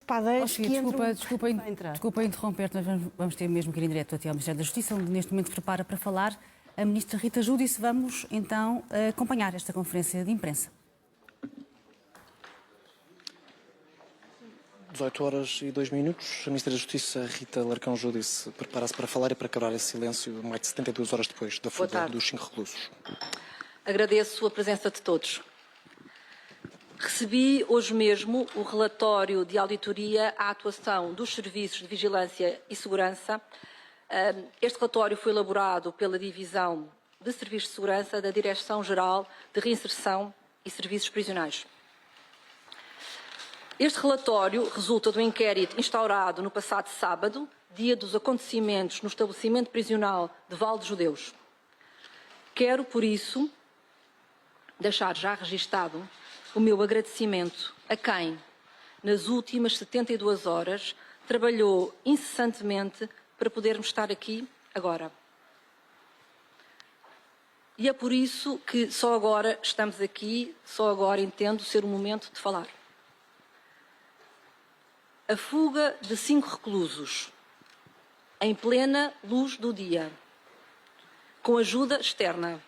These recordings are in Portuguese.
padeiros Sofia, que entram desculpa interromper, mas vamos ter mesmo que ir em direto até ao Ministério da Justiça, onde neste momento se prepara para falar a Ministra Rita Giudice. Vamos então acompanhar esta conferência de imprensa. 18h02, a Ministra da Justiça, Rita Larcão Giudice, prepara-se para falar e para quebrar esse silêncio mais de 72 horas depois da fuga dos 5 reclusos. Agradeço a presença de todos. Recebi hoje mesmo o relatório de auditoria à atuação dos Serviços de Vigilância e Segurança. Este relatório foi elaborado pela Divisão de Serviços de Segurança da Direção-Geral de Reinserção e Serviços Prisionais. Este relatório resulta do inquérito instaurado no passado sábado, dia dos acontecimentos no estabelecimento prisional de Val de Judeus. Quero, por isso, deixar já registado o meu agradecimento a quem, nas últimas 72 horas, trabalhou incessantemente para podermos estar aqui agora. E é por isso que só agora estamos aqui, só agora entendo ser o momento de falar. A fuga de 5 reclusos, em plena luz do dia, com ajuda externa,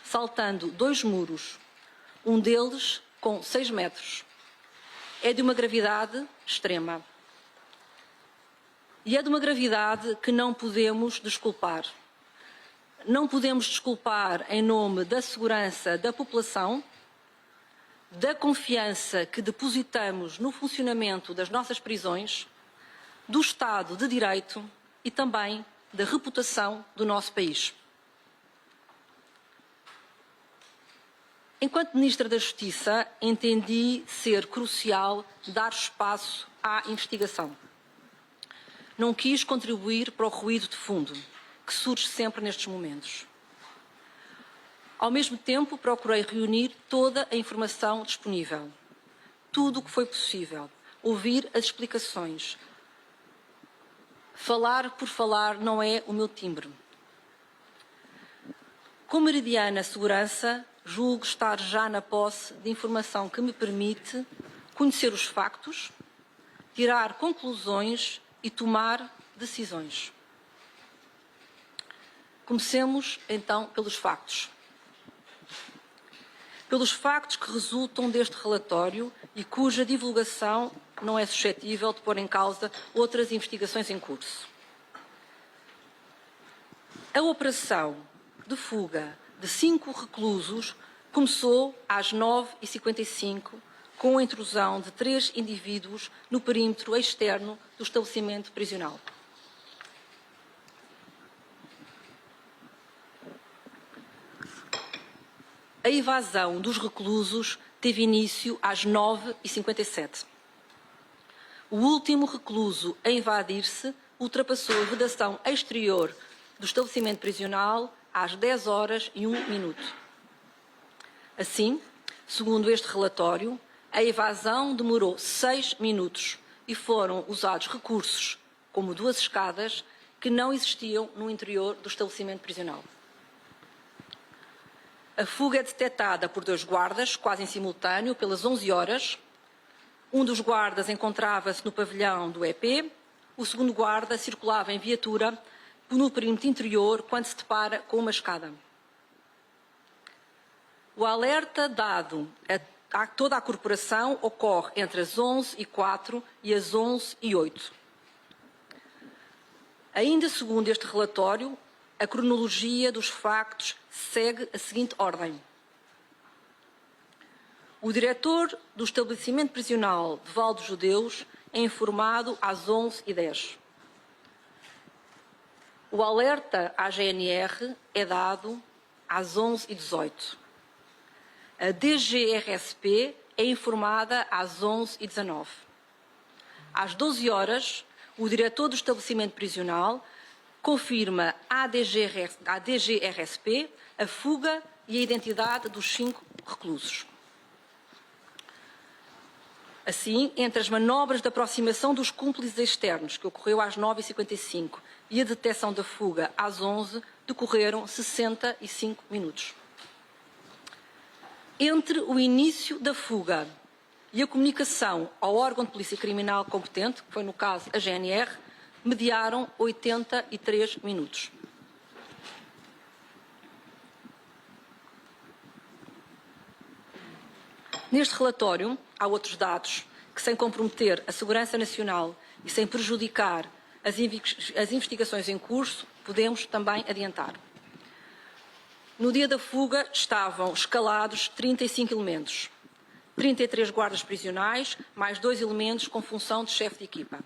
saltando 2 muros, um deles com 6 metros, é de uma gravidade extrema. E é de uma gravidade que não podemos desculpar. Não podemos desculpar em nome da segurança da população, da confiança que depositamos no funcionamento das nossas prisões, do Estado de Direito e também da reputação do nosso país. Enquanto Ministra da Justiça, entendi ser crucial dar espaço à investigação. Não quis contribuir para o ruído de fundo, que surge sempre nestes momentos. Ao mesmo tempo, procurei reunir toda a informação disponível, tudo o que foi possível, ouvir as explicações. Falar por falar não é o meu timbre. Com Meridiana Segurança, julgo estar já na posse de informação que me permite conhecer os factos, tirar conclusões e tomar decisões. Comecemos, então, pelos factos. Pelos factos que resultam deste relatório e cuja divulgação não é suscetível de pôr em causa outras investigações em curso. A operação de fuga de 5 reclusos começou às 9h55, com a intrusão de 3 indivíduos no perímetro externo do estabelecimento prisional. A evasão dos reclusos teve início às 9h57. O último recluso a invadir-se ultrapassou a vedação exterior do estabelecimento prisional às 10h01. Assim, segundo este relatório, a evasão demorou 6 minutos e foram usados recursos, como 2 escadas, que não existiam no interior do estabelecimento prisional. A fuga é detectada por 2 guardas, quase em simultâneo, pelas 11 horas. Um dos guardas encontrava-se no pavilhão do EP, o segundo guarda circulava em viatura no perímetro interior quando se depara com uma escada. O alerta dado a toda a corporação ocorre entre as 11h04 e as 11h08. Ainda segundo este relatório, a cronologia dos factos segue a seguinte ordem. O diretor do estabelecimento prisional de Val dos Judeus é informado às 11h10. O alerta à GNR é dado às 11h18. A DGRSP é informada às 11h19. Às 12 horas, o diretor do estabelecimento prisional confirma à DGRSP a fuga e a identidade dos 5 reclusos. Assim, entre as manobras de aproximação dos cúmplices externos, que ocorreu às 9h55, e a detecção da fuga às 11h, decorreram 65 minutos. Entre o início da fuga e a comunicação ao órgão de polícia criminal competente, que foi no caso a GNR, mediaram 83 minutos. Neste relatório, há outros dados que, sem comprometer a segurança nacional e sem prejudicar as investigações em curso, podemos também adiantar. No dia da fuga estavam escalados 35 elementos, 33 guardas prisionais, mais 2 elementos com função de chefe de equipa.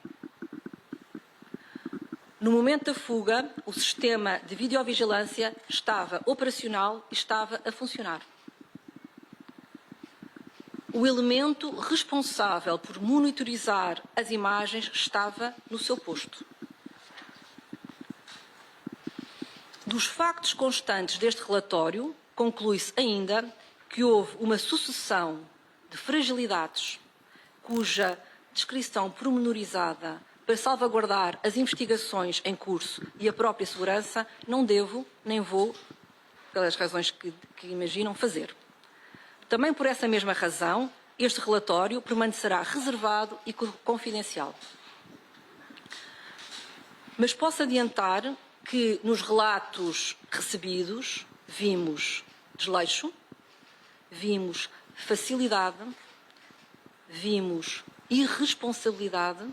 No momento da fuga, o sistema de videovigilância estava operacional e estava a funcionar. O elemento responsável por monitorizar as imagens estava no seu posto. Dos factos constantes deste relatório, conclui-se ainda que houve uma sucessão de fragilidades cuja descrição pormenorizada para salvaguardar as investigações em curso e a própria segurança não devo, nem vou, pelas razões que imaginam, fazer. Também por essa mesma razão, este relatório permanecerá reservado e confidencial. Mas posso adiantar que nos relatos recebidos vimos desleixo, vimos facilidade, vimos irresponsabilidade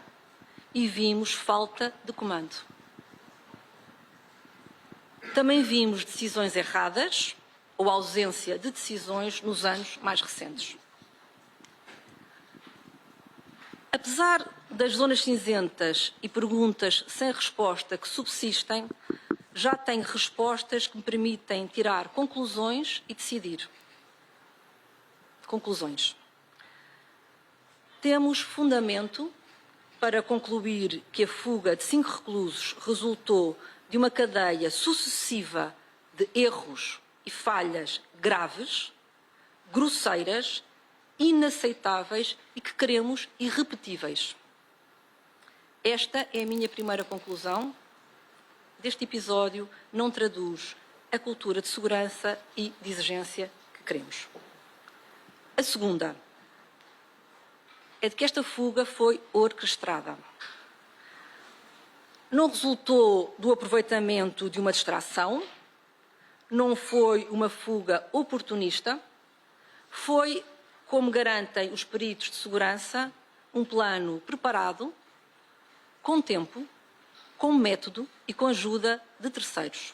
e vimos falta de comando. Também vimos decisões erradas ou ausência de decisões nos anos mais recentes. Apesar das zonas cinzentas e perguntas sem resposta que subsistem, já tenho respostas que me permitem tirar conclusões e decidir. Conclusões. Temos fundamento para concluir que a fuga de 5 reclusos resultou de uma cadeia sucessiva de erros e falhas graves, grosseiras, inaceitáveis e que queremos irrepetíveis. Esta é a minha primeira conclusão. Deste episódio não traduz a cultura de segurança e de exigência que queremos. A segunda é de que esta fuga foi orquestrada. Não resultou do aproveitamento de uma distração, não foi uma fuga oportunista, foi, como garantem os peritos de segurança, um plano preparado, com tempo, com método e com ajuda de terceiros.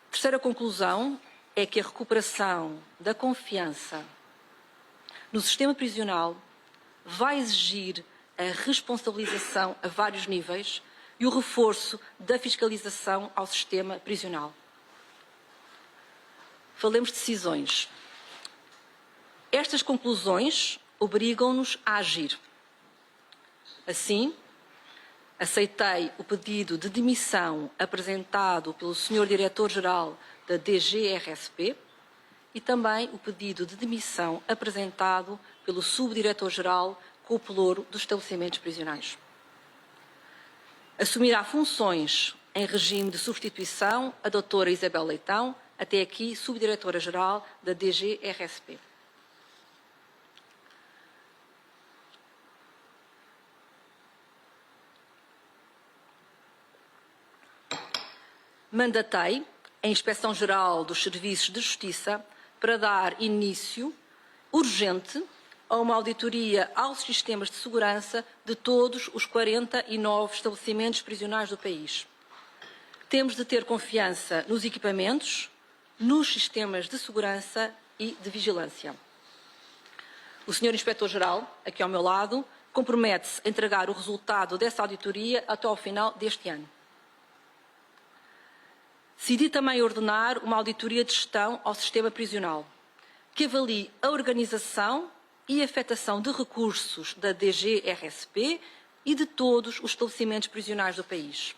Terceira conclusão é que a recuperação da confiança no sistema prisional vai exigir a responsabilização a vários níveis e o reforço da fiscalização ao sistema prisional. Falemos de decisões. Estas conclusões obrigam-nos a agir. Assim, aceitei o pedido de demissão apresentado pelo Sr. Diretor-Geral da DGRSP e também o pedido de demissão apresentado pelo Subdiretor-Geral com o pelouro dos estabelecimentos prisionais. Assumirá funções em regime de substituição a doutora Isabel Leitão, até aqui Subdiretora-Geral da DGRSP. Mandatei a Inspeção-Geral dos Serviços de Justiça para dar início urgente a uma auditoria aos sistemas de segurança de todos os 49 estabelecimentos prisionais do país. Temos de ter confiança nos equipamentos, nos sistemas de segurança e de vigilância. O Sr. Inspetor-Geral, aqui ao meu lado, compromete-se a entregar o resultado dessa auditoria até ao final deste ano. Decidi também ordenar uma auditoria de gestão ao sistema prisional, que avalie a organização e a afetação de recursos da DGRSP e de todos os estabelecimentos prisionais do país.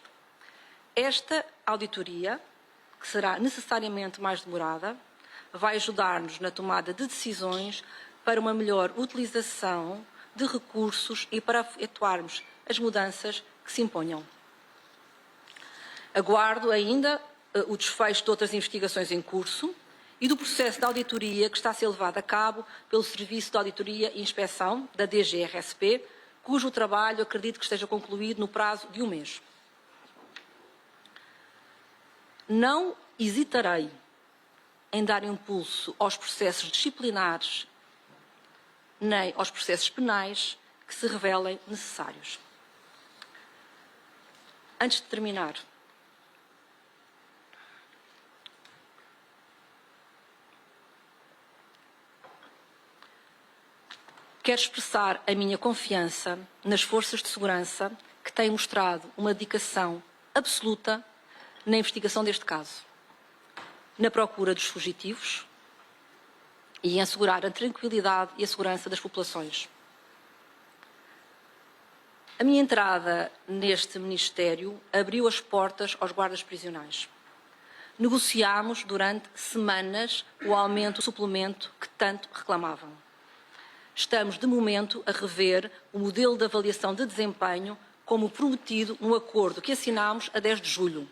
Esta auditoria, que será necessariamente mais demorada, vai ajudar-nos na tomada de decisões para uma melhor utilização de recursos e para efetuarmos as mudanças que se imponham. Aguardo ainda o desfecho de outras investigações em curso e do processo de auditoria que está a ser levado a cabo pelo Serviço de Auditoria e Inspeção da DGRSP, cujo trabalho acredito que esteja concluído no prazo de 1 mês. Não hesitarei em dar impulso aos processos disciplinares nem aos processos penais que se revelem necessários. Antes de terminar, quero expressar a minha confiança nas forças de segurança que têm mostrado uma dedicação absoluta na investigação deste caso, na procura dos fugitivos e em assegurar a tranquilidade e a segurança das populações. A minha entrada neste Ministério abriu as portas aos guardas prisionais. Negociámos durante semanas o aumento, o suplemento que tanto reclamavam. Estamos, de momento, a rever o modelo de avaliação de desempenho como prometido no acordo que assinámos a 10 de julho.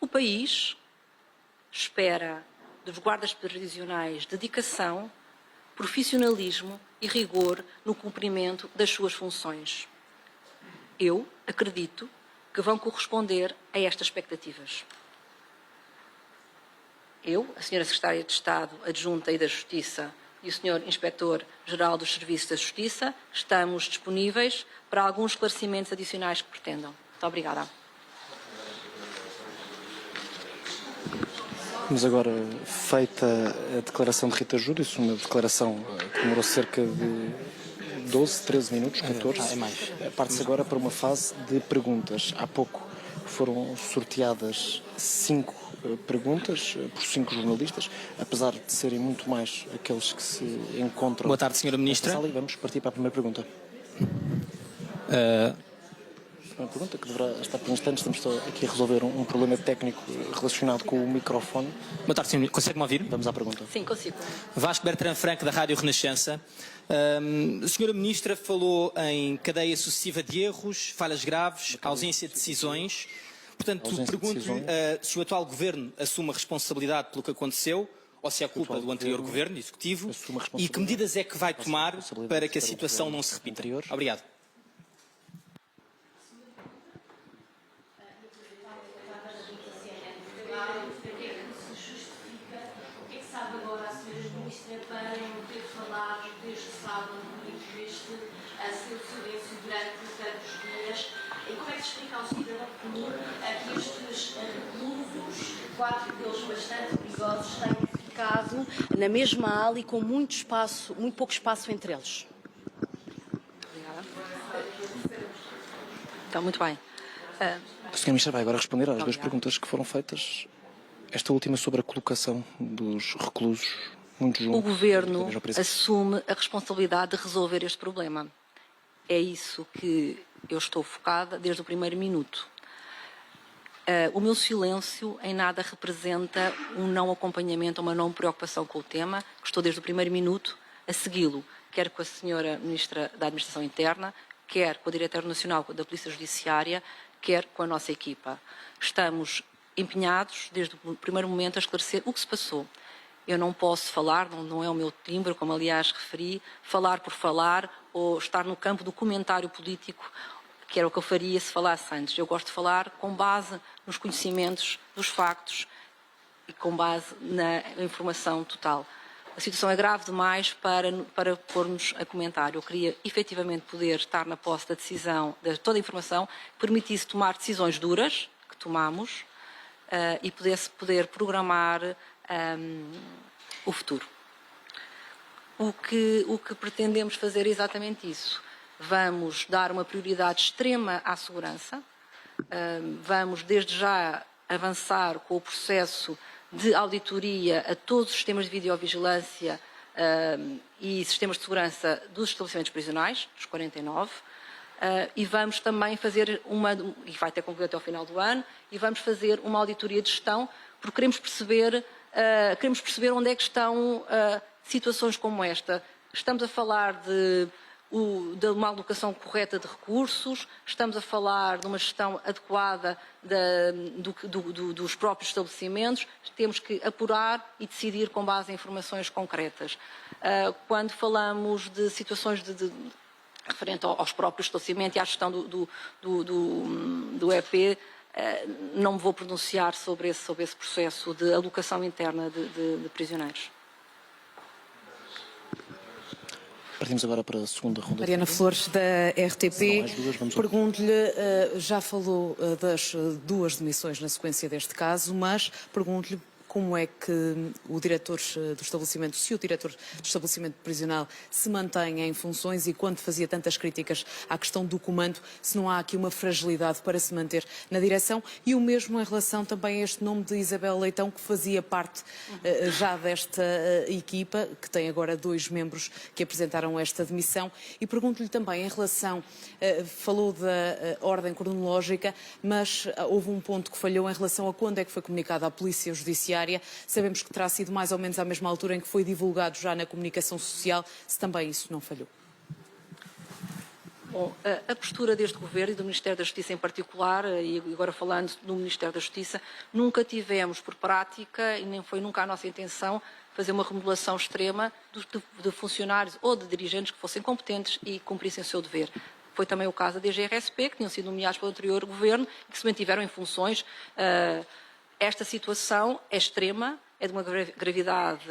O país espera dos guardas prisionais dedicação, profissionalismo e rigor no cumprimento das suas funções. Eu acredito que vão corresponder a estas expectativas. Eu, a Sra. Secretária de Estado Adjunta e da Justiça e o Sr. Inspetor-Geral dos Serviços da Justiça estamos disponíveis para alguns esclarecimentos adicionais que pretendam. Muito obrigada. Vamos agora, feita a declaração de Rita Júdice, uma declaração que demorou cerca de 12, 13 minutos, 14. Parte-se agora para uma fase de perguntas. Há pouco foram sorteadas 5 perguntas por 5 jornalistas, apesar de serem muito mais aqueles que se encontram... Boa tarde, Sra. Ministra. Sala, e vamos partir para a primeira pergunta. Uma pergunta que deverá estar por instantes. Estamos só aqui a resolver um problema técnico relacionado com o microfone. Boa tarde, Sr. Ministro. Consegue-me ouvir? Vamos à pergunta. Sim, consigo. Vasco Bertrand Franco, da Rádio Renascença. A Sra. Ministra falou em cadeia sucessiva de erros, falhas graves, ausência de decisões. Portanto, pergunto-lhe se o atual Governo assume a responsabilidade pelo que aconteceu ou se é culpa do anterior Governo Executivo e que medidas é que vai tomar para que a situação não se repita. Obrigado. Para não ter falado desde sábado e desde seu silêncio durante tantos dias. E como é que se explica ao cidadão comum que estes reclusos, 4 deles bastante perigosos, tenham ficado na mesma ala e com muito pouco espaço entre eles? Obrigada. Então, muito bem. A Sra. Ministra vai agora responder às 2 perguntas que foram feitas. Esta última sobre a colocação dos reclusos. O Governo assume a responsabilidade de resolver este problema. É isso que eu estou focada desde o primeiro minuto. O meu silêncio em nada representa um não acompanhamento, uma não preocupação com o tema, que estou desde o primeiro minuto a segui-lo, quer com a Sra. Ministra da Administração Interna, quer com a Diretora Nacional da Polícia Judiciária, quer com a nossa equipa. Estamos empenhados, desde o primeiro momento, a esclarecer o que se passou. Eu não posso falar, não é o meu timbre, como aliás referi, falar por falar ou estar no campo do comentário político, que era o que eu faria se falasse antes. Eu gosto de falar com base nos conhecimentos dos factos e com base na informação total. A situação é grave demais para pôr-nos a comentar. Eu queria efetivamente poder estar na posse da decisão, de toda a informação, que permitisse tomar decisões duras, que tomamos, e poder programar o futuro. O que pretendemos fazer é exatamente isso. Vamos dar uma prioridade extrema à segurança, vamos desde já avançar com o processo de auditoria a todos os sistemas de videovigilância e sistemas de segurança dos estabelecimentos prisionais, dos 49, e vamos também fazer e vai ter concluído até ao final do ano, e vamos fazer uma auditoria de gestão, porque queremos perceber onde é que estão situações como esta. Estamos a falar de de uma alocação correta de recursos, estamos a falar de uma gestão adequada dos próprios estabelecimentos, temos que apurar e decidir com base em informações concretas. Quando falamos de situações referente aos próprios estabelecimentos e à gestão do EP, não me vou pronunciar sobre esse processo de alocação interna de prisioneiros. Partimos agora para a segunda ronda. Mariana Flores, da RTP. Pergunto-lhe, já falou das duas demissões na sequência deste caso, mas pergunto-lhe como é que o diretor do estabelecimento, se o diretor do estabelecimento prisional se mantém em funções e quando fazia tantas críticas à questão do comando, se não há aqui uma fragilidade para se manter na direção, e o mesmo em relação também a este nome de Isabel Leitão, que fazia parte já desta equipa, que tem agora 2 membros que apresentaram esta demissão. E pergunto-lhe também em relação, falou da ordem cronológica, mas houve um ponto que falhou em relação a quando é que foi comunicado à Polícia Judiciária. Sabemos que terá sido mais ou menos à mesma altura em que foi divulgado já na comunicação social, se também isso não falhou. Bom, a postura deste Governo e do Ministério da Justiça em particular, e agora falando do Ministério da Justiça, nunca tivemos por prática, e nem foi nunca a nossa intenção, fazer uma remodelação extrema de funcionários ou de dirigentes que fossem competentes e cumprissem o seu dever. Foi também o caso da DGRSP, que tinham sido nomeados pelo anterior Governo e que se mantiveram em funções. Esta situação é extrema, é de uma gravidade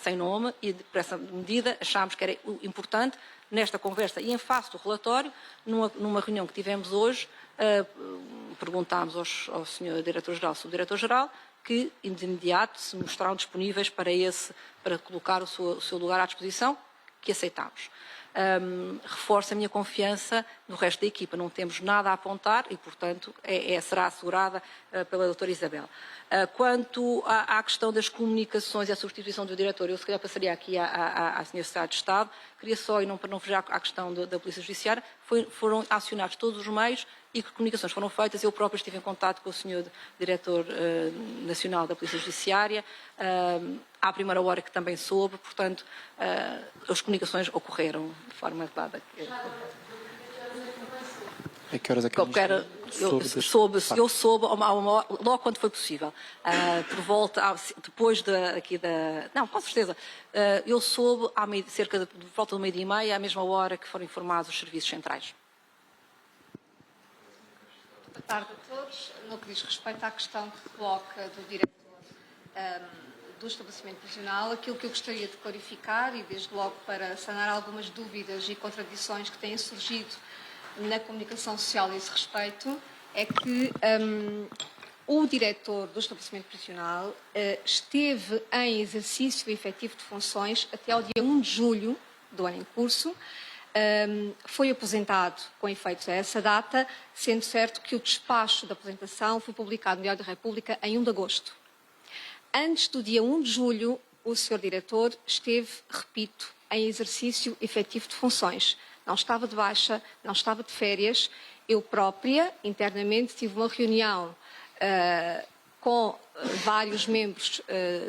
sem nome e, por essa medida, achámos que era importante, nesta conversa e em face do relatório, numa reunião que tivemos hoje, perguntámos ao Sr. Diretor-Geral, Subdiretor-Geral, que, de imediato, se mostraram disponíveis para colocar o seu lugar à disposição, que aceitámos. Reforço a minha confiança no resto da equipa. Não temos nada a apontar e, portanto, será assegurada pela doutora Isabel. Quanto à questão das comunicações e à substituição do diretor, eu se calhar passaria aqui à Sra. Secretária de Estado. Queria só, e não para não fugir à questão da Polícia Judiciária, foram acionados todos os meios e que comunicações foram feitas. Eu próprio estive em contato com o Sr. Diretor Nacional da Polícia Judiciária, à primeira hora que também soube, portanto, as comunicações ocorreram de forma adequada. A que horas é que eu soube logo quando foi possível. Por volta, depois não, com certeza. Eu soube cerca de volta do 12h30, à mesma hora que foram informados os serviços centrais. Boa tarde a todos. No que diz respeito à questão que coloca do diretor do estabelecimento prisional, aquilo que eu gostaria de clarificar, e desde logo para sanar algumas dúvidas e contradições que têm surgido na comunicação social a esse respeito, é que o diretor do estabelecimento prisional esteve em exercício efetivo de funções até ao dia 1 de julho do ano em curso. Foi aposentado com efeitos a essa data, sendo certo que o despacho da aposentação foi publicado no Diário da República em 1 de agosto. Antes do dia 1 de julho, o Sr. Diretor esteve, repito, em exercício efetivo de funções. Não estava de baixa, não estava de férias. Eu própria, internamente, tive uma reunião com vários membros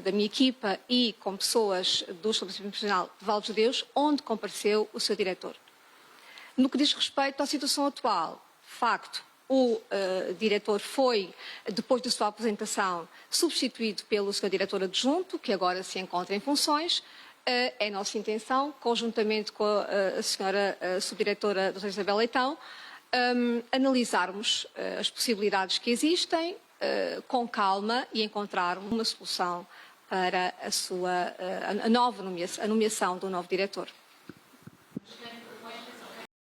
da minha equipa e com pessoas do estabelecimento prisional de Vale dos Deus, onde compareceu o Sr. Diretor. No que diz respeito à situação atual, de facto, o diretor foi, depois da sua aposentação, substituído pelo Sr. Diretor Adjunto, que agora se encontra em funções. É nossa intenção, conjuntamente com a Sra. Subdiretora Dra. Isabel Leitão, analisarmos as possibilidades que existem com calma e encontrar uma solução para a nomeação do novo diretor.